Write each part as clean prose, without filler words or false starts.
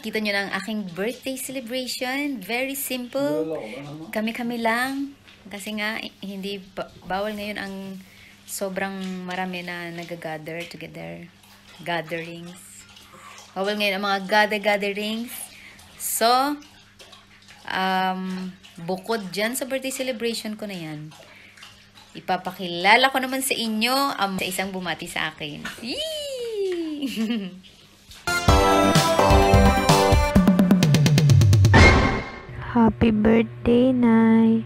nakita nyo na ang aking birthday celebration. Very simple. Kami-kami lang. Kasi nga, hindi bawal ngayon ang sobrang marami na nag-gather together. Gatherings. Bawal ngayon ang mga gatherings. So, bukod dyan sa birthday celebration ko na yan, ipapakilala ko naman sa inyo sa isang bumati sa akin. Yee! Happy birthday, Nay.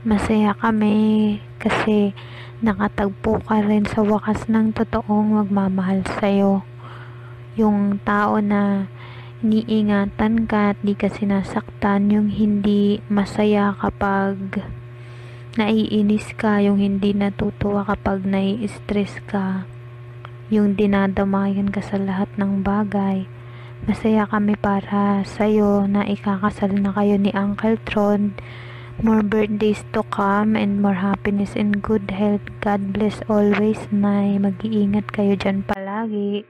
Masaya kami kasi nakatagpo ka rin sa wakas ng totoong magmamahal sa'yo. Yung tao na iniingatan ka at di ka sinasaktan, yung hindi masaya kapag naiinis ka, yung hindi natutuwa kapag nai-stress ka, yung dinadamayan ka sa lahat ng bagay. Masaya kami para sa'yo na ikakasal na kayo ni Uncle Tron. More birthdays to come and more happiness and good health. God bless always, Nay. Mag-iingat kayo dyan palagi.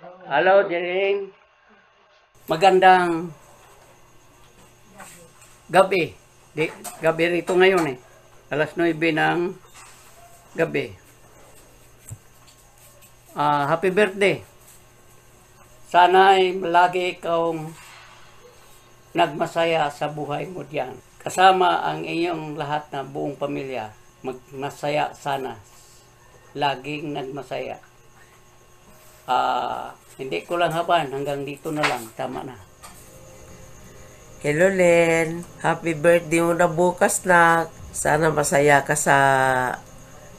Hello, Jering. Magandang gabi. Gabi rito ngayon eh. Alas 9 ng gabi. Happy birthday. Sana ay lagi ikaw nagmasaya sa buhay mo diyan. Kasama ang inyong lahat na buong pamilya. Magmasaya sana. Laging nagmasaya. Hindi ko lang haban, hanggang dito na lang, tama na. Hello, Len. Happy birthday mo na bukas, na. Sana masaya ka sa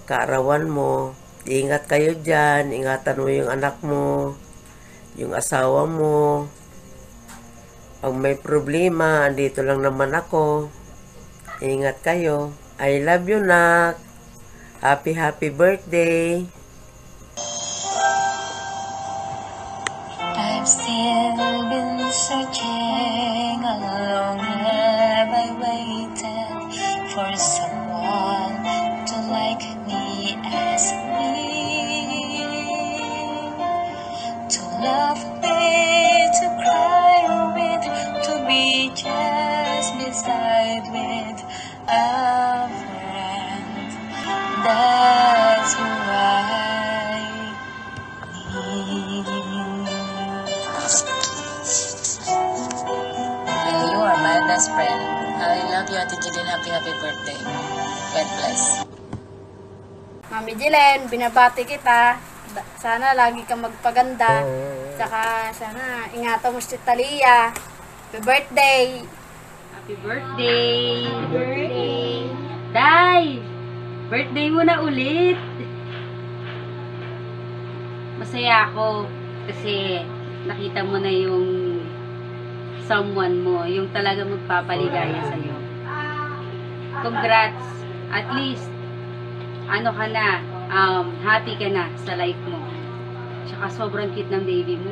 kaarawan mo. Ingat kayo dyan. Ingatan mo yung anak mo, yung asawa mo. Pag may problema, andito lang naman ako. Ingat kayo. I love you, nak. Happy birthday. I've still been searching, along have I waited for someone to like me as me, to love me, to cry with, to be just beside with a friend. That's who I need. You are my best friend. I love you, Ate Jeline. Happy birthday. God bless. Mami Jilen, binabati kita. Sana lagi kang magpaganda. Saka sana ingatan mo si Talia. Happy birthday. Happy birthday! Happy birthday! Day! Birthday mo na ulit! Masaya ako kasi nakita mo na yung someone mo, yung talaga magpapaligaya sa'yo. Congrats! At least, ano ka na, happy ka na sa life mo. Tsaka sobrang cute ng baby mo.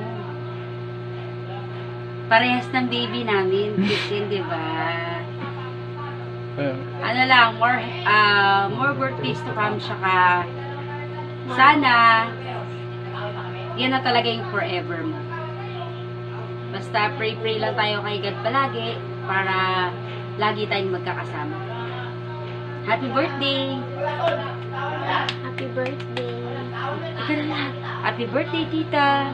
Parehas ng baby namin, cute din, di ba? Ano lang, more birthdays to come, saka sana yan na talaga yung forever mo. Basta pray lang tayo kay God palagi para lagi tayong magkakasama. Happy birthday! Happy birthday. Ika na lang. Happy birthday, tita!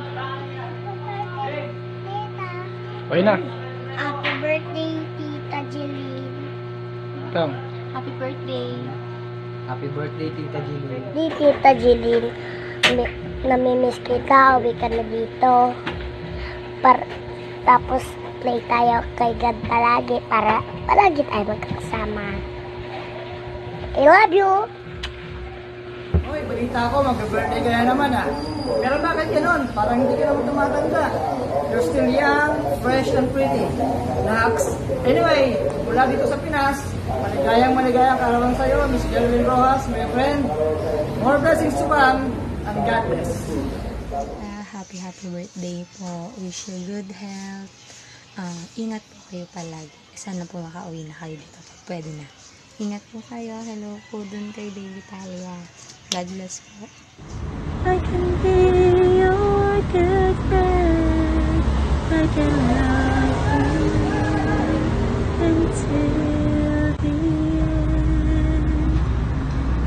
Okay na. Happy birthday, Tita Jeline. Ikaw. Happy birthday. Happy birthday, Tita Jillian. Di Tita Jeline, namimiss kita, uwi ka na dito. Tapos play tayo kay God palagi para palagi tayo magkakasama. I love you! Hoy, balita ko, mag-birthday ka na naman ah. Pero bakit ganun? Parang hindi ka naman tumatanda. You're still young, fresh and pretty. Next. Anyway, mula dito sa Pinas, maligayang kaarawan sa'yo, Miss Jerlyn Rojas, my friend. More blessings to come, and God bless. Happy birthday po. Wish you good health. Ingat po kayo palagi. Sana po makauwi na kayo dito. Pwede na. Ingat po kayo. Hello po dun kay Baby Talia. God bless po. I can be your good friend. I can love you until the end.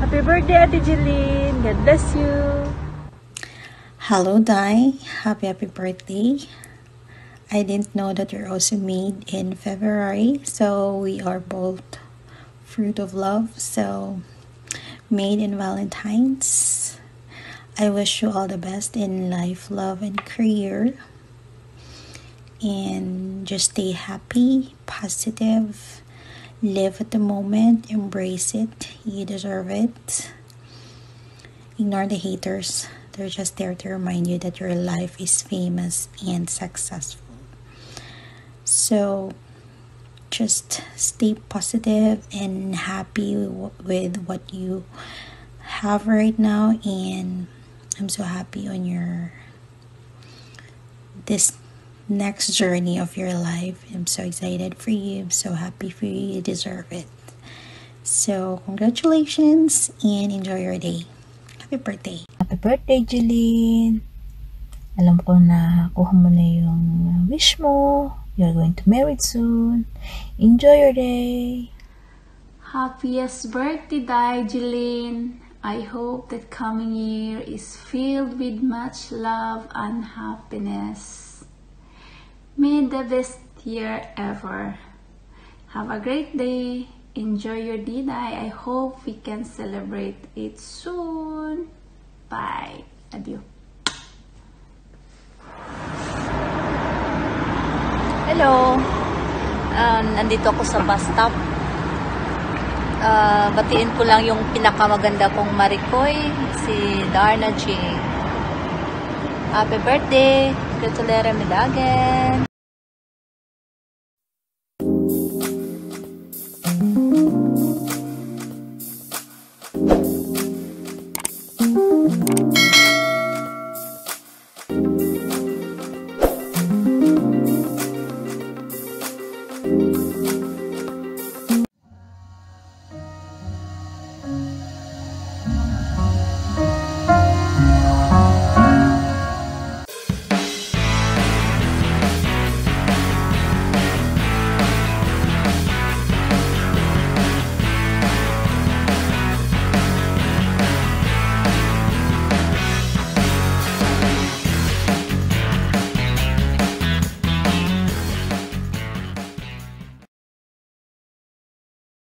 Happy birthday, Ate Jeline. God bless you. Hello, Dai. Happy birthday. I didn't know that you're also made in February, so we are both fruit of love, so made in Valentine's. I wish you all the best in life, love, and career. And just stay happy, positive, live at the moment, embrace it. You deserve it. Ignore the haters. They're just there to remind you that your life is famous and successful. So just stay positive and happy with what you have right now, and I'm so happy on this next journey of your life. I'm so excited for you. I'm so happy for you. You deserve it. So congratulations and enjoy your day. Happy birthday. Happy birthday, Jeline. Alam ko na kuha mo na yung wish mo. You're going to marry soon. Enjoy your day. Happiest birthday, Jeline. I hope that coming year is filled with much love and happiness. May the best year ever. Have a great day. Enjoy your D-Day. I hope we can celebrate it soon. Bye. Adieu. Hello. Nandito ako sa bus stop. Batiin ko lang yung pinakamaganda kong Maricoy, si Darna G. Happy birthday. Gratulera Midagen.